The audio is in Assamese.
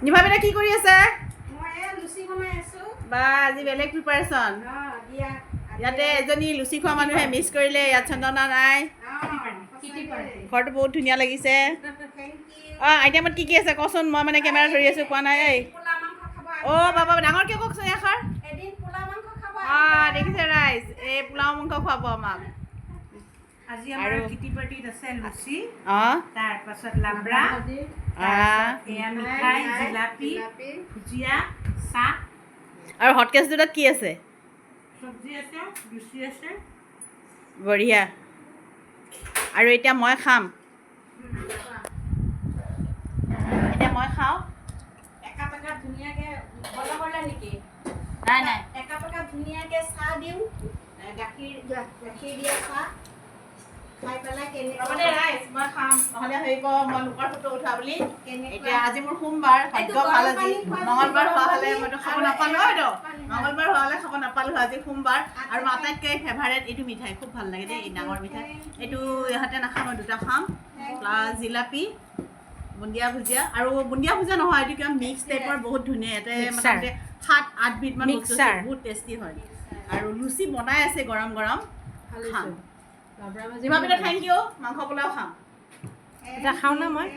নিভাবিনে কি কৰি আছে? বা আজি বেলেগ প্ৰিপাৰেশ্যন। ইয়াতে এজনী লুচি খোৱা মানুহে মিছ কৰিলে, ইয়াত চন্দনা নাই। ঘৰটো বহুত ধুনীয়া লাগিছে। আইটেমত কি কি আছে কচোন, মই মানে কেমেৰা ধৰি আছোঁ, কোৱা নাই। অ' বাবা ডাঙৰকৈ কওকচোন এষাৰ। দেখিছে ৰাইজ, এই পোলাও মাংস খুৱাব আমাক। আজি আমাৰ কিটি পাৰ্টিত আছে লুচি, তাৰ পাছত লাবৰা, এয়া মিঠাই, জিলাপি, ভুজিয়া, চাহ আৰু হটকেছ দুটাত কি আছে? চব্জি আছে, লুচি আছে। বঢ়িয়া। আৰু এতিয়া মই খাম। এতিয়া মই খাওঁ। একাপ একাপ ধুনীয়াকৈ বনাবলে নেকি? নাই নাই, একাপ একাপ ধুনীয়াকৈ চাহ দিওঁ, গাখীৰ দিয়া চাহ খাই পেলাই লগতে ৰাইজ মই খাম, নহ'লে ভাবিব মই লোকৰ ফটো উঠা বুলি। এতিয়া আজি মোৰ সোমবাৰ, ভাগ্য ভাল আজি। মঙলবাৰ হোৱা হ'লে মইতো খাব নাপালোঁ হয়তো। মঙলবাৰ হোৱা হ'লে খাব নাপালোঁ, আজি সোমবাৰ। আৰু মোৰ আটাইতকৈ ফেভাৰেট এইটো মিঠাই, খুব ভাল লাগে দেই, এই ডাঙৰ মিঠাই। এইটো ইহঁতে নাখাম, মই দুটা খাম। প্লাছ জিলাপি, বুন্দিয়া ভুজিয়া, আৰু বুন্দিয়া ভুজিয়া নহয়, এইটো কিবা মিক্স টাইপৰ, বহুত ধুনীয়া। ইয়াতে মোটামুটি 7-8 বিধমান বস্তু আছে, বহুত টেষ্টি হয়। আৰু লুচি বনাই আছে গৰম গৰম, খাম। থেংক ইউ, মাংস পোলাও খাম। এতিয়া খাওঁ না মই।